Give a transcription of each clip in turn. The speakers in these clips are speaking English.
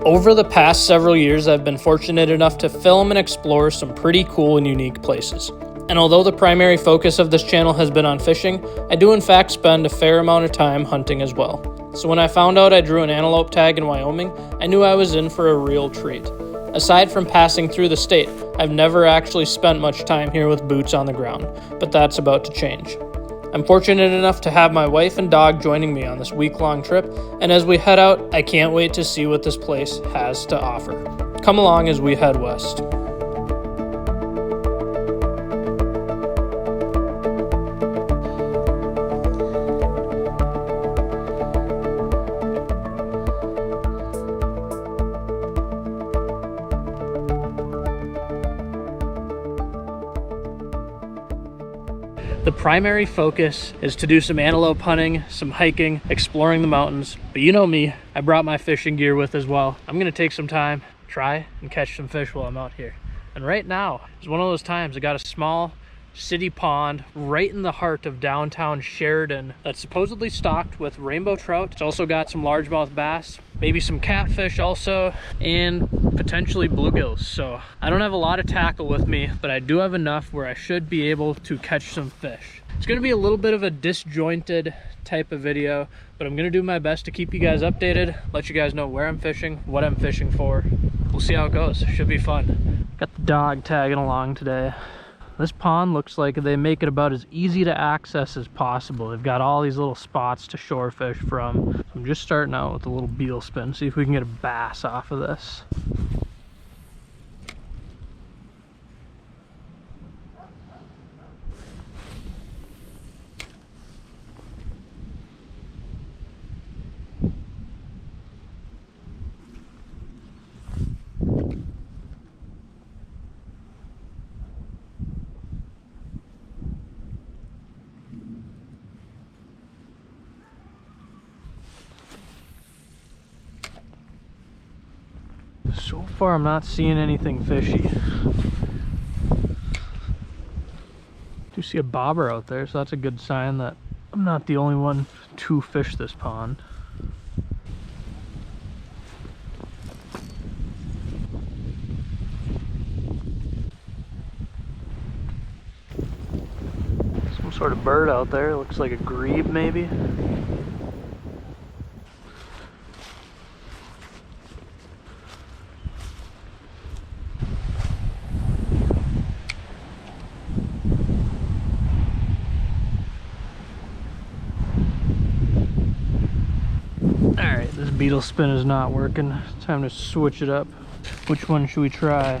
Over the past several years, I've been fortunate enough to film and explore some pretty cool and unique places. And although the primary focus of this channel has been on fishing, I do in fact spend a fair amount of time hunting as well. So when I found out I drew an antelope tag in Wyoming, I knew I was in for a real treat. Aside from passing through the state, I've never actually spent much time here with boots on the ground, but that's about to change. I'm fortunate enough to have my wife and dog joining me on this week-long trip, and as we head out, I can't wait to see what this place has to offer. Come along as we head west. The primary focus is to do some antelope hunting, some hiking, exploring the mountains. But you know me, I brought my fishing gear with as well. I'm gonna take some time, try and catch some fish while I'm out here. And right now is one of those times I got a small city pond right in the heart of downtown Sheridan that's supposedly stocked with rainbow trout. It's also got some largemouth bass, maybe some catfish also, and potentially bluegills. So I don't have a lot of tackle with me, but I do have enough where I should be able to catch some fish. It's going to be a little bit of a disjointed type of video, but I'm going to do my best to keep you guys updated, let you guys know where I'm fishing, what I'm fishing for. We'll see how it goes. Should be fun. Got the dog tagging along today. This pond looks like they make it about as easy to access as possible. They've got all these little spots to shore fish from. So I'm just starting out with a little beetle spin, see if we can get a bass off of this. So far, I'm not seeing anything fishy. Do see a bobber out there, so that's a good sign that I'm not the only one to fish this pond. Some sort of bird out there, looks like a grebe maybe. Alright, this beetle spin is not working. Time to switch it up. Which one should we try?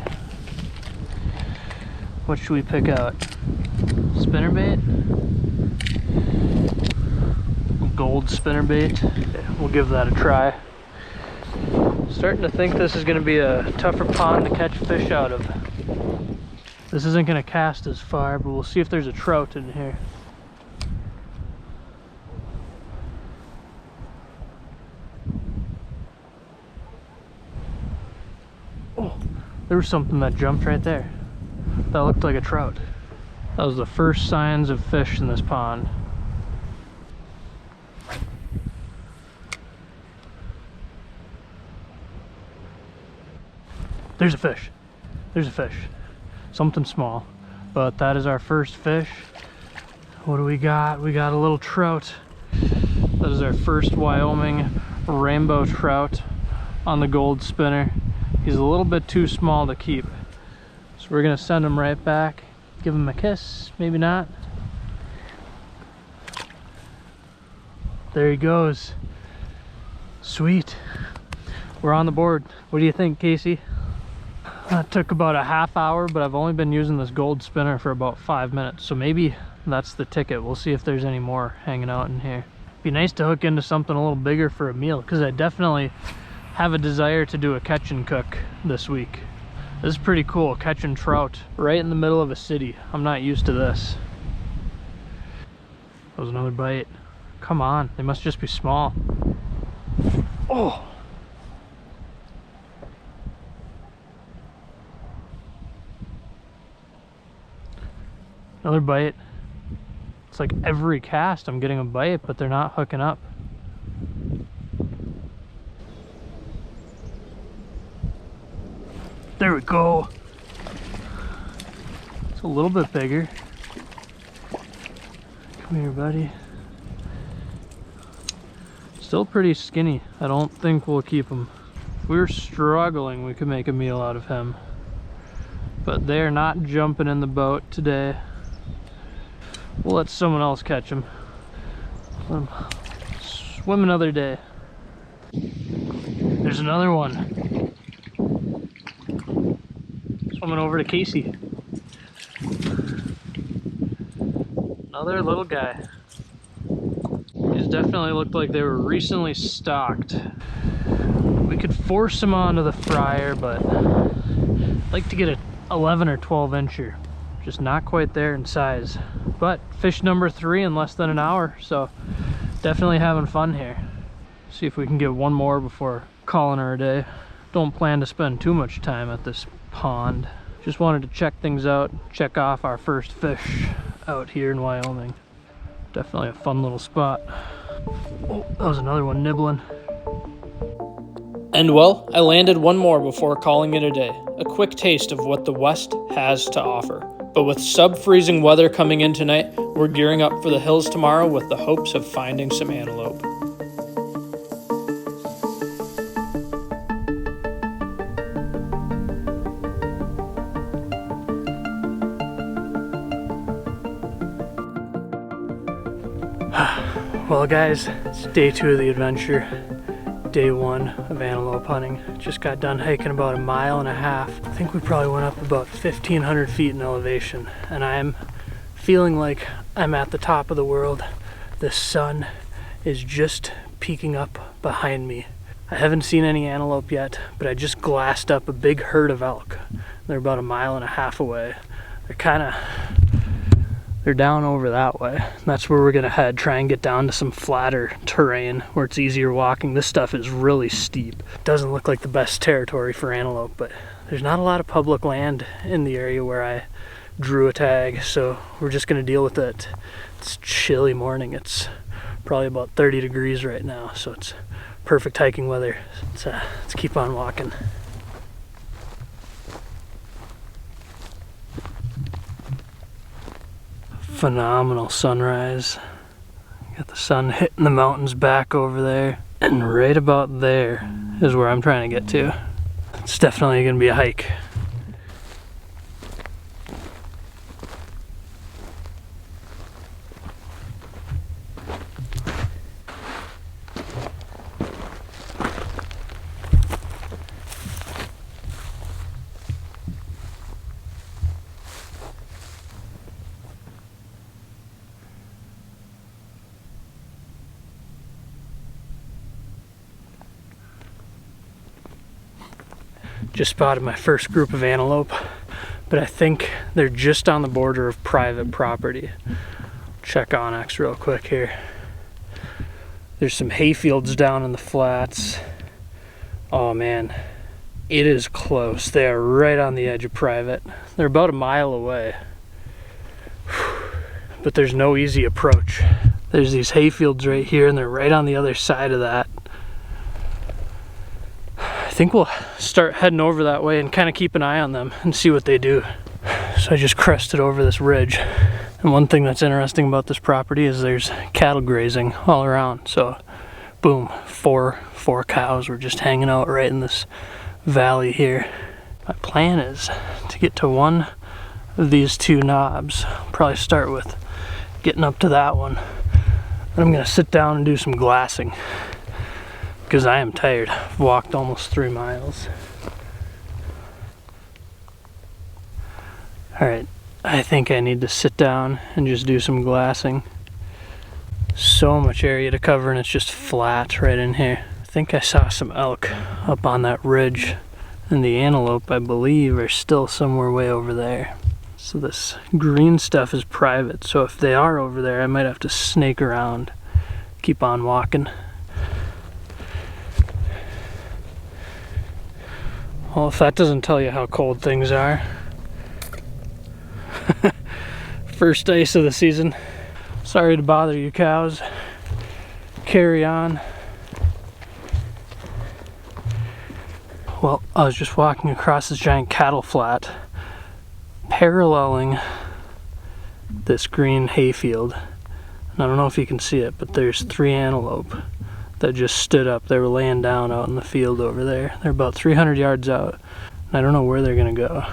What should we pick out? Spinnerbait? Gold spinnerbait? Okay, we'll give that a try. Starting to think this is going to be a tougher pond to catch fish out of. This isn't going to cast as far, but we'll see if there's a trout in here. There was something that jumped right there. That looked like a trout. That was the first signs of fish in this pond. There's a fish. There's a fish. Something small. But that is our first fish. What do we got? We got a little trout. That is our first Wyoming rainbow trout on the gold spinner. He's a little bit too small to keep. So we're gonna send him right back. Give him a kiss, maybe not. There he goes. Sweet. We're on the board. What do you think, Casey? That took about a half hour, but I've only been using this gold spinner for about 5 minutes. So maybe that's the ticket. We'll see if there's any more hanging out in here. Be nice to hook into something a little bigger for a meal, because I definitely have a desire to do a catch and cook this week. This is pretty cool, catching trout right in the middle of a city. I'm not used to this. That was another bite. Come on, they must just be small. Oh! Another bite. It's like every cast I'm getting a bite, but they're not hooking up. There we go. It's a little bit bigger. Come here, buddy. Still pretty skinny. I don't think we'll keep him. If we were struggling, we could make a meal out of him. But they're not jumping in the boat today. We'll let someone else catch him. Let him swim another day. There's another one. Swimming over to Casey. Another little guy. These definitely looked like they were recently stocked. We could force them onto the fryer, but I'd like to get a 11 or 12 incher. Just not quite there in size. But fish number 3 in less than an hour, so definitely having fun here. See if we can get one more before calling her a day. Don't plan to spend too much time at this pond. Just wanted to check things out, check off our first fish out here in Wyoming. Definitely a fun little spot. Oh, that was another one nibbling. And well, I landed one more before calling it a day. A quick taste of what the West has to offer. But with sub-freezing weather coming in tonight, we're gearing up for the hills tomorrow with the hopes of finding some antelope. Well guys, it's day 2 of the adventure. Day 1 of antelope hunting. Just got done hiking about 1.5 miles. I think we probably went up about 1,500 feet in elevation, and I'm feeling like I'm at the top of the world. The sun is just peeking up behind me. I haven't seen any antelope yet, but I just glassed up a big herd of elk. They're about 1.5 miles away. They're down over that way. That's where we're gonna head, try and get down to some flatter terrain where it's easier walking. This stuff is really steep. Doesn't look like the best territory for antelope, but there's not a lot of public land in the area where I drew a tag, so we're just gonna deal with it. It's chilly morning. It's probably about 30 degrees right now, so it's perfect hiking weather. Let's keep on walking. Phenomenal sunrise. Got the sun hitting the mountains back over there, and right about there is where I'm trying to get to. It's definitely gonna be a hike. Just spotted my first group of antelope, but I think they're just on the border of private property. Check onX real quick here. There's some hay fields down in the flats. Oh man, it is close. They are right on the edge of private. They're about 1 mile away. But there's no easy approach. There's these hay fields right here, and they're right on the other side of that. I think we'll start heading over that way and kind of keep an eye on them and see what they do. So I just crested over this ridge, and one thing that's interesting about this property is there's cattle grazing all around. So boom, four cows were just hanging out right in this valley here. My plan is to get to one of these 2 knobs. I'll probably start with getting up to that one, and I'm gonna sit down and do some glassing because I am tired. I've walked almost 3 miles. All right, I think I need to sit down and just do some glassing. So much area to cover, and it's just flat right in here. I think I saw some elk up on that ridge, and the antelope, I believe, are still somewhere way over there. So this green stuff is private, so if they are over there, I might have to snake around, keep on walking. Well, if that doesn't tell you how cold things are. First ice of the season. Sorry to bother you, cows. Carry on. Well, I was just walking across this giant cattle flat, paralleling this green hayfield. And I don't know if you can see it, but there's 3 antelope that just stood up. They were laying down out in the field over there. They're about 300 yards out. And I don't know where they're gonna go.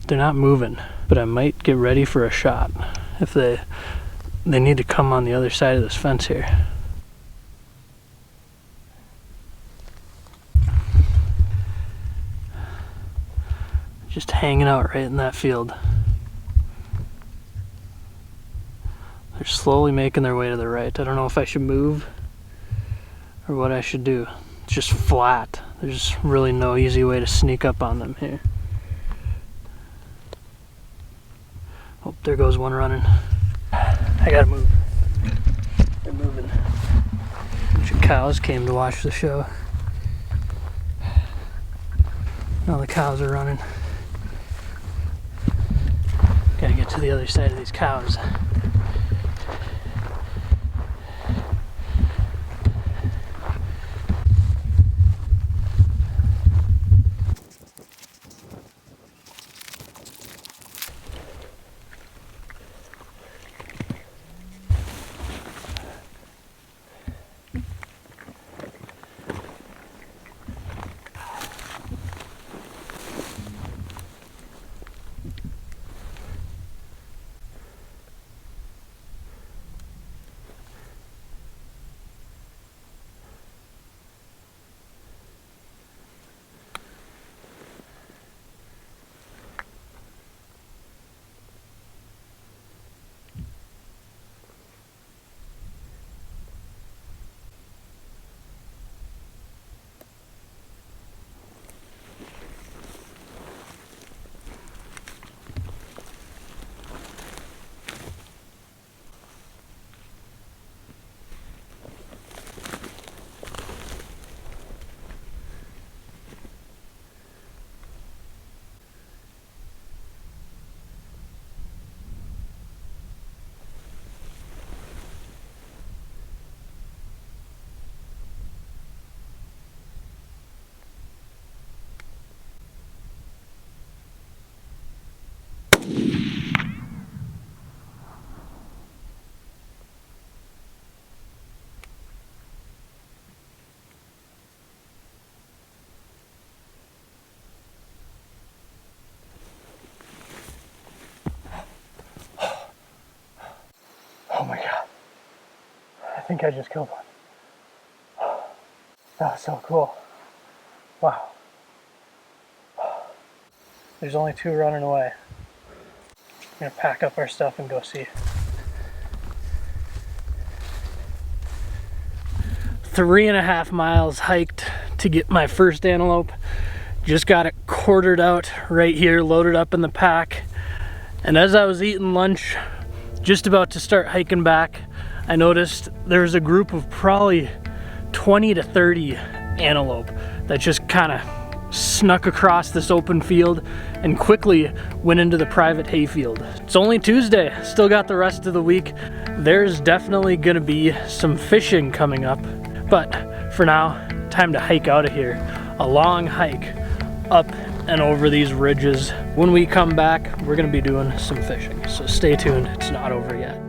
They're not moving, but I might get ready for a shot if they need to come on the other side of this fence here. Just hanging out right in that field. They're slowly making their way to the right. I don't know if I should move or what I should do. It's just flat. There's really no easy way to sneak up on them here. Oh, there goes one running. I gotta move. They're moving. A bunch of cows came to watch the show. Now the cows are running. Gotta get to the other side of these cows. Oh my God. I think I just killed one. That was so cool. Wow. There's only 2 running away. I'm gonna pack up our stuff and go see. 3.5 miles hiked to get my first antelope. Just got it quartered out right here, loaded up in the pack. And as I was eating lunch, just about to start hiking back, I noticed there's a group of probably 20 to 30 antelope that just kind of snuck across this open field and quickly went into the private hayfield. It's only Tuesday, still got the rest of the week. There's definitely gonna be some fishing coming up, but for now, time to hike out of here. A long hike up and over these ridges. When we come back, we're gonna be doing some fishing, so stay tuned, it's not over yet.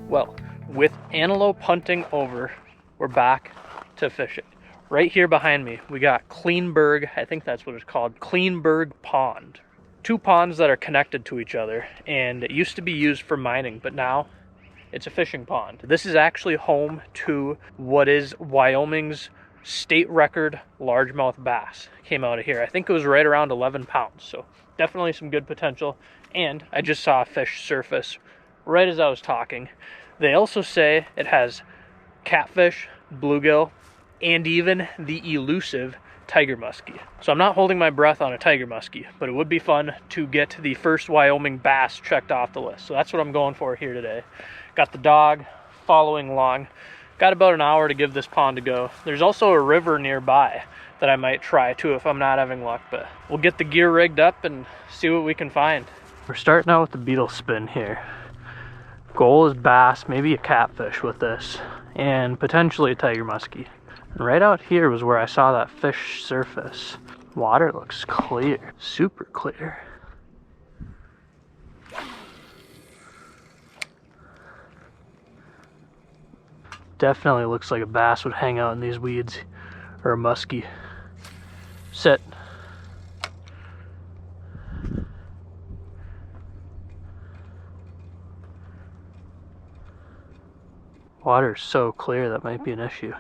Well, with antelope hunting over, we're back to fishing. Right here behind me, we got Kleinberg, I think that's what it's called, Kleinberg Pond. 2 ponds that are connected to each other, and it used to be used for mining, but now it's a fishing pond. This is actually home to what is Wyoming's state record largemouth bass. Came out of here. I think it was right around 11 pounds, so definitely some good potential. And I just saw a fish surface right as I was talking. They also say it has catfish, bluegill, and even the elusive tiger muskie. So I'm not holding my breath on a tiger muskie, but it would be fun to get the first Wyoming bass checked off the list. So that's what I'm going for here today. Got the dog following along. Got about an hour to give this pond a go. There's also a river nearby that I might try too if I'm not having luck, but we'll get the gear rigged up and see what we can find. We're starting out with the beetle spin here. Goal is bass, maybe a catfish with this, and potentially a tiger muskie. And right out here was where I saw that fish surface. Water looks clear, super clear. Definitely looks like a bass would hang out in these weeds, or a muskie. Sit. Water is so clear that might be an issue.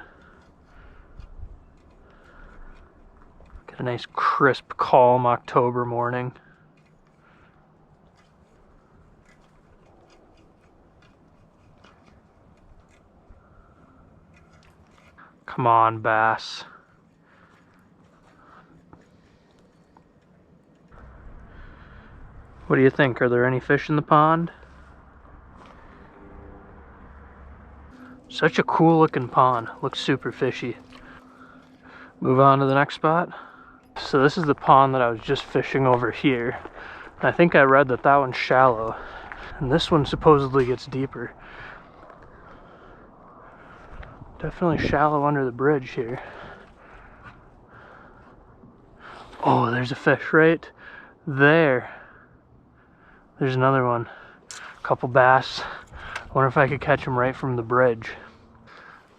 Get a nice crisp, calm October morning. Come on, bass. What do you think? Are there any fish in the pond? Such a cool looking pond. Looks super fishy. Move on to the next spot. So this is the pond that I was just fishing over here. I think I read that that one's shallow. And this one supposedly gets deeper. Definitely shallow under the bridge here. Oh, there's a fish right there. There's another one. A couple bass. I wonder if I could catch them right from the bridge.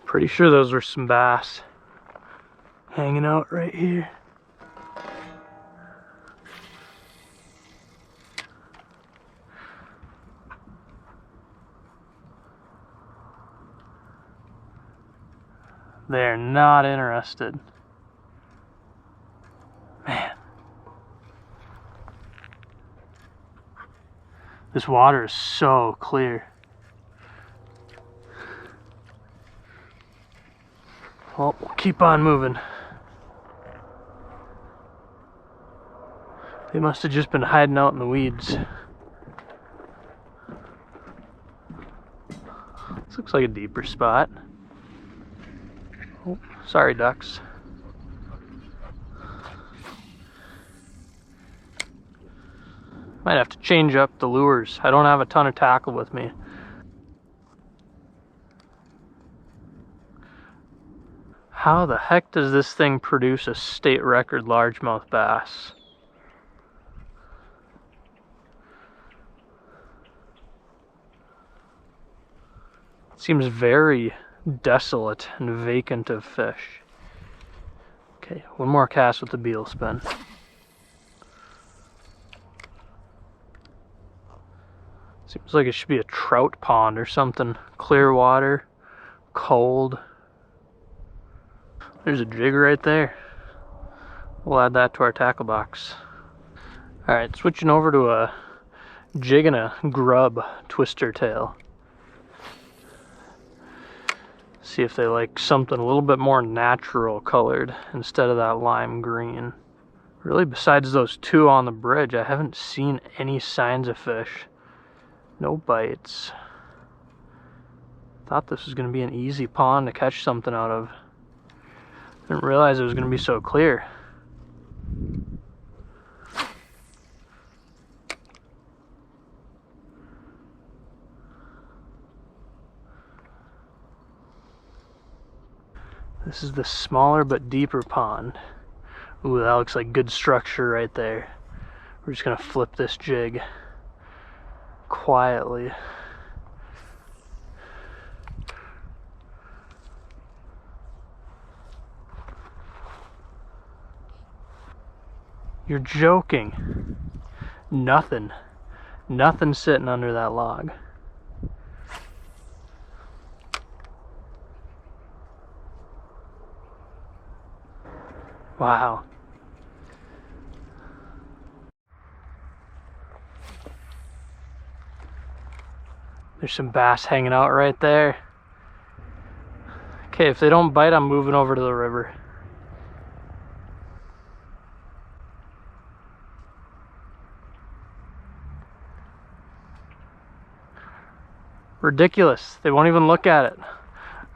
Pretty sure those were some bass hanging out right here. They're not interested. Man. This water is so clear. Well, we'll keep on moving. They must have just been hiding out in the weeds. This looks like a deeper spot. Oh, sorry, ducks. Might have to change up the lures. I don't have a ton of tackle with me. How the heck does this thing produce a state record largemouth bass? It seems very desolate and vacant of fish. Okay, one more cast with the beetle spin. Seems like it should be a trout pond or something. Clear water, cold. There's a jig right there. We'll add that to our tackle box. Alright, switching over to a jig and a grub twister tail. See if they like something a little bit more natural colored instead of that lime green. Really, besides those two on the bridge, I haven't seen any signs of fish. No bites. Thought this was going to be an easy pond to catch something out of. Didn't realize it was going to be so clear. This is the smaller but deeper pond. Ooh, that looks like good structure right there. We're just gonna flip this jig quietly. You're joking. Nothing sitting under that log. Wow. There's some bass hanging out right there. Okay, if they don't bite, I'm moving over to the river. Ridiculous. They won't even look at it.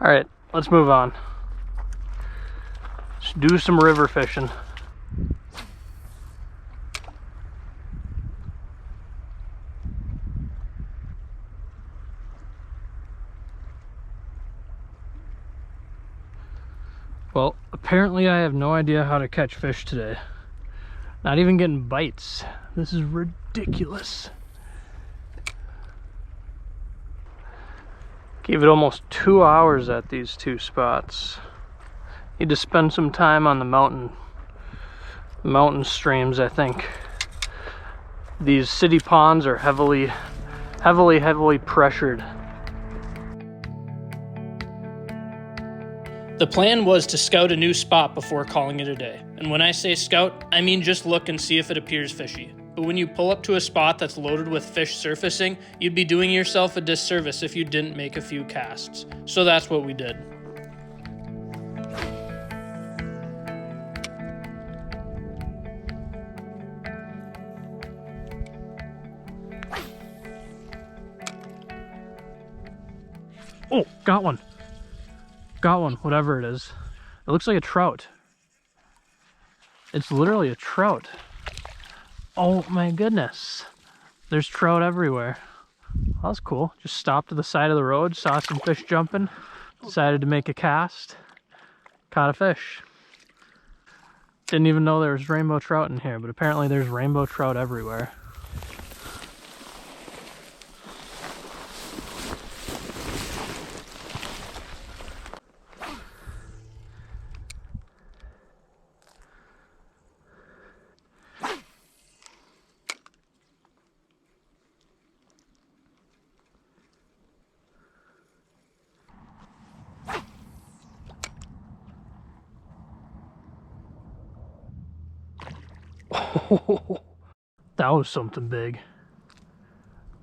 All right, let's move on. Let's do some river fishing. Well, apparently I have no idea how to catch fish today. Not even getting bites. This is ridiculous. Gave it almost 2 hours at these two spots. Need to spend some time on the mountain streams, I think. These city ponds are heavily pressured. The plan was to scout a new spot before calling it a day. And when I say scout, I mean just look and see if it appears fishy. But when you pull up to a spot that's loaded with fish surfacing, you'd be doing yourself a disservice if you didn't make a few casts. So that's what we did. Oh, got one. Got one, whatever it is. It looks like a trout. It's literally a trout. Oh my goodness. There's trout everywhere. That was cool. Just stopped to the side of the road, saw some fish jumping, decided to make a cast, caught a fish. Didn't even know there was rainbow trout in here, but apparently there's rainbow trout everywhere. Oh, that was something big.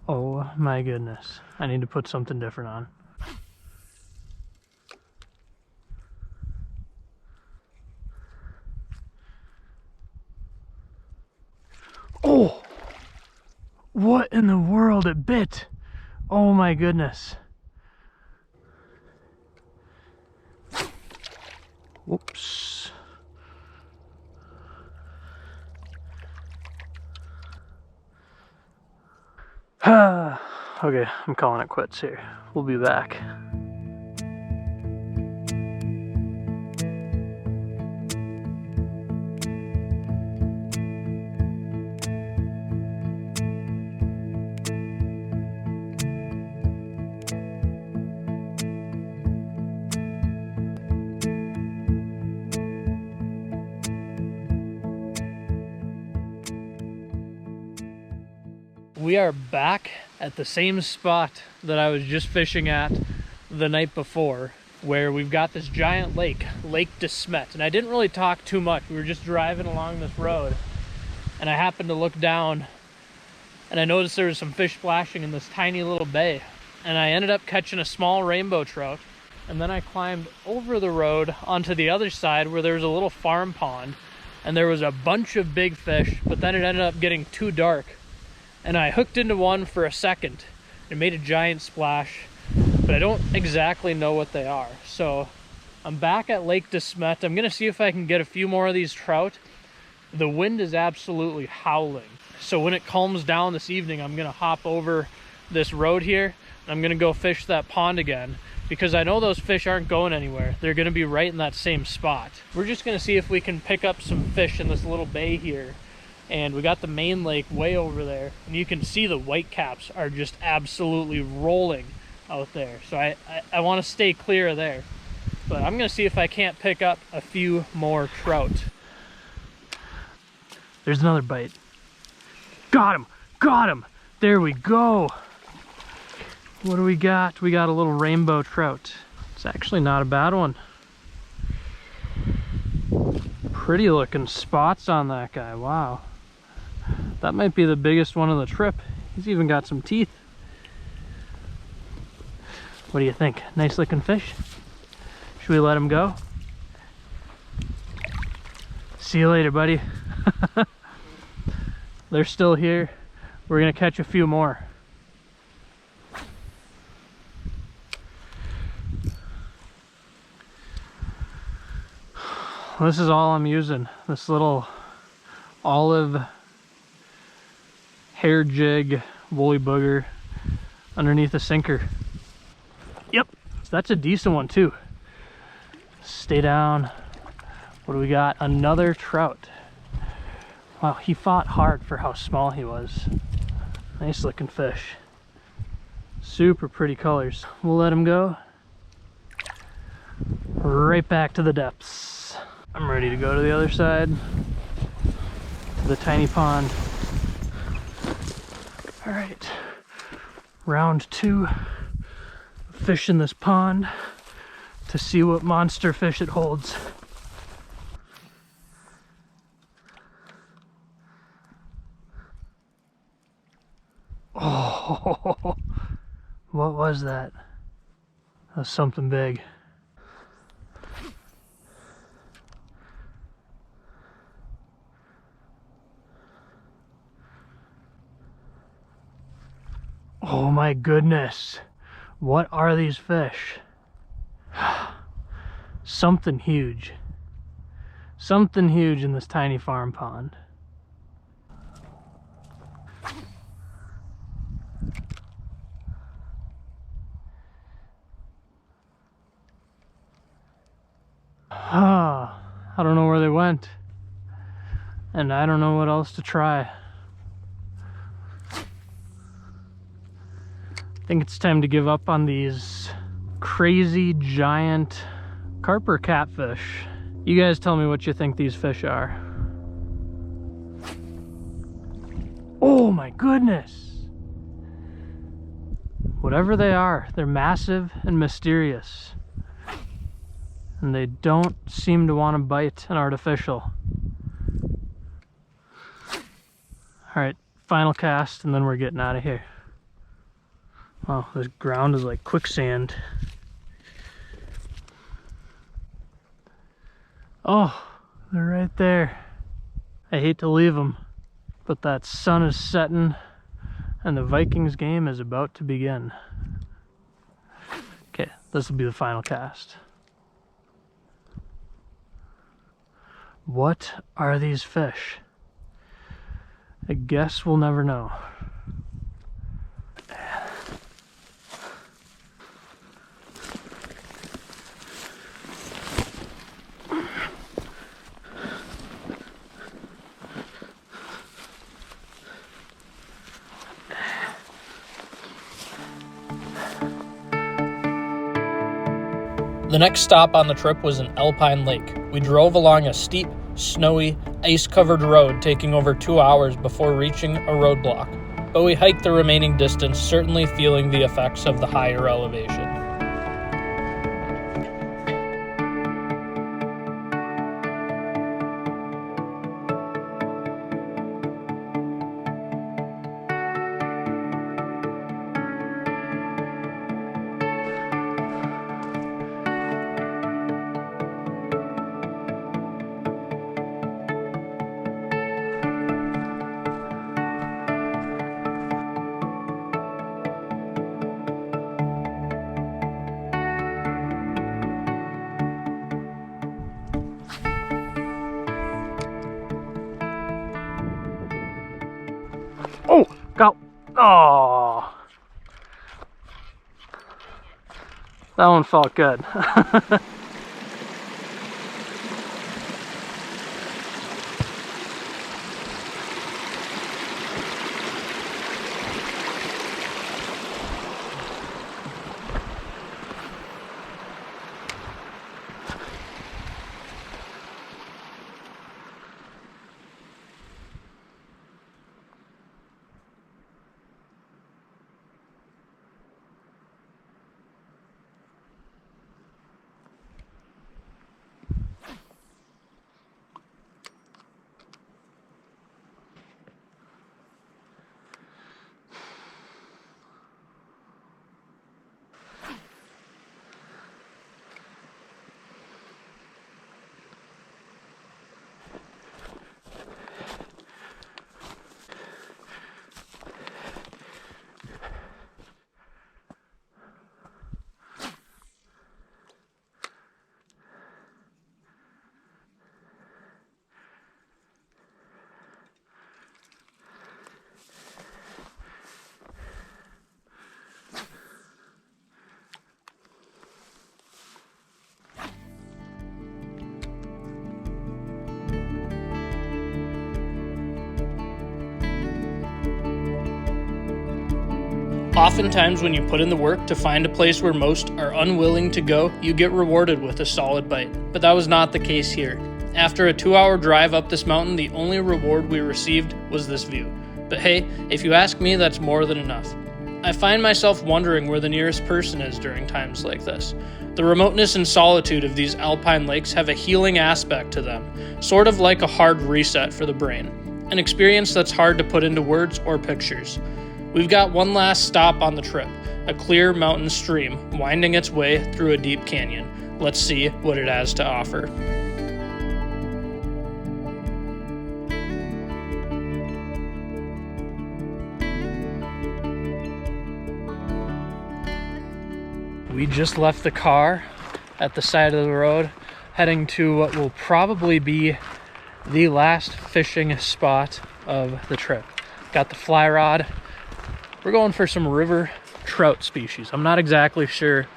Oh my goodness. I need to put something different on. Oh! What in the world? It bit! Oh my goodness. Whoops. Okay, I'm calling it quits here. We'll be back. We are back at the same spot that I was just fishing at the night before, where we've got this giant lake, Lake Desmet. And I didn't really talk too much. We were just driving along this road, and I happened to look down, and I noticed there was some fish splashing in this tiny little bay. And I ended up catching a small rainbow trout. And then I climbed over the road onto the other side where there was a little farm pond, and there was a bunch of big fish, but then it ended up getting too dark. And I hooked into one for a second. It made a giant splash, but I don't exactly know what they are. So I'm back at Lake Desmet. I'm gonna see if I can get a few more of these trout. The wind is absolutely howling. So when it calms down this evening, I'm gonna hop over this road here, and I'm gonna go fish that pond again, because I know those fish aren't going anywhere. They're gonna be right in that same spot. We're just gonna see if we can pick up some fish in this little bay here. And we got the main lake way over there, and you can see the whitecaps are just absolutely rolling out there. So I want to stay clear of there, but I'm gonna see if I can't pick up a few more trout. There's another bite. Got him, got him. There we go. What do we got? We got a little rainbow trout. It's actually not a bad one. Pretty looking spots on that guy. Wow. That might be the biggest one of the trip. He's even got some teeth. What do you think? Nice looking fish? Should we let him go? See you later, buddy. They're still here. We're gonna catch a few more. This is all I'm using. This little olive hair jig woolly booger underneath a sinker. Yep, that's a decent one too. Stay down. What do we got? Another trout. Wow, he fought hard for how small he was. Nice looking fish. Super pretty colors. We'll let him go. Right back to the depths. I'm ready to go to the other side, to the tiny pond. All right, round 2, fish in this pond to see what monster fish it holds. Oh, what was that? That was something big. Oh my goodness. What are these fish? Something huge. Something huge in this tiny farm pond. I don't know where they went. And I don't know what else to try. I think it's time to give up on these crazy giant carp or catfish. You guys tell me what you think these fish are. Oh my goodness! Whatever they are, they're massive and mysterious. And they don't seem to want to bite an artificial. Alright, final cast and then we're getting out of here. Oh, this ground is like quicksand. Oh, they're right there. I hate to leave them, but that sun is setting and the Vikings game is about to begin. Okay, this will be the final cast. What are these fish? I guess we'll never know. The next stop on the trip was in Alpine Lake. We drove along a steep, snowy, ice-covered road, taking over 2 hours before reaching a roadblock. But we hiked the remaining distance, certainly feeling the effects of the higher elevation. Oh, go. Oh, that one felt good. Oftentimes when you put in the work to find a place where most are unwilling to go, you get rewarded with a solid bite. But that was not the case here. After a 2-hour drive up this mountain, the only reward we received was this view. But hey, if you ask me, that's more than enough. I find myself wondering where the nearest person is during times like this. The remoteness and solitude of these alpine lakes have a healing aspect to them, sort of like a hard reset for the brain, an experience that's hard to put into words or pictures. We've got one last stop on the trip, a clear mountain stream winding its way through a deep canyon. Let's see what it has to offer. We just left the car at the side of the road, heading to what will probably be the last fishing spot of the trip. Got the fly rod. We're going for some river trout species. I'm not exactly sure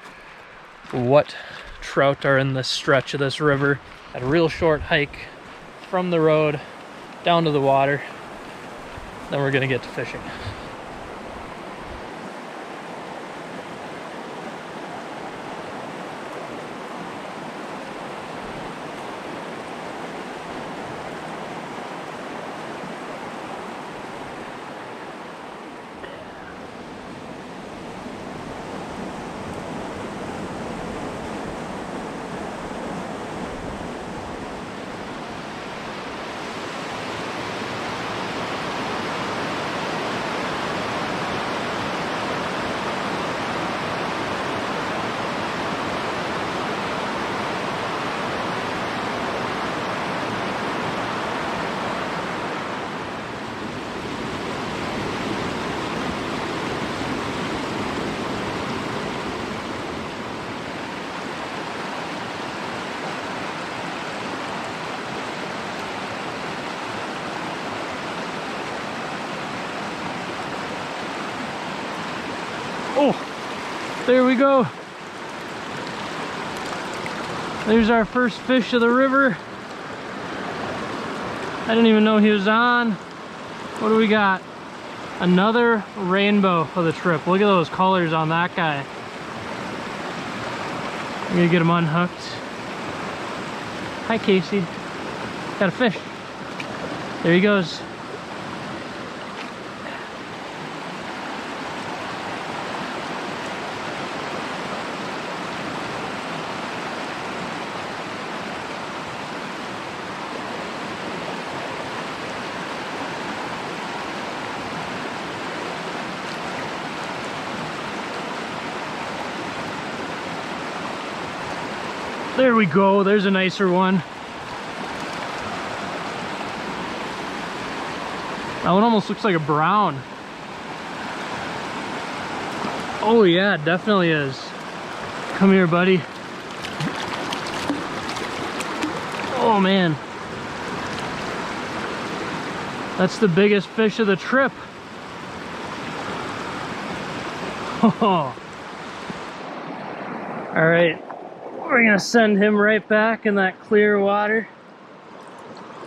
what trout are in this stretch of this river. At a real short hike from the road down to the water. Then we're gonna get to fishing. Oh, there we go. There's our first fish of the river. I didn't even know he was on. What do we got? Another rainbow for the trip. Look at those colors on that guy. I'm gonna get him unhooked. Hi, Casey. Got a fish. There he goes. There we go, there's a nicer one. That one almost looks like a brown. Oh yeah, it definitely is. Come here, buddy. Oh man. That's the biggest fish of the trip. Oh. All right. We're gonna send him right back in that clear water.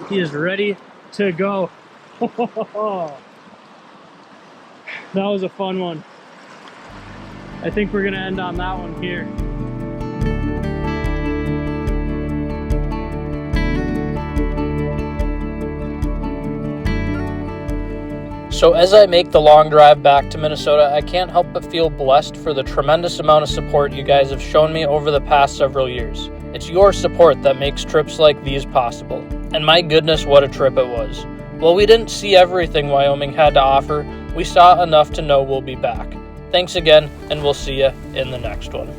He is ready to go. That was a fun one. I think we're gonna end on that one here. So as I make the long drive back to Minnesota, I can't help but feel blessed for the tremendous amount of support you guys have shown me over the past several years. It's your support that makes trips like these possible. And my goodness, what a trip it was. While we didn't see everything Wyoming had to offer, we saw enough to know we'll be back. Thanks again, and we'll see you in the next one.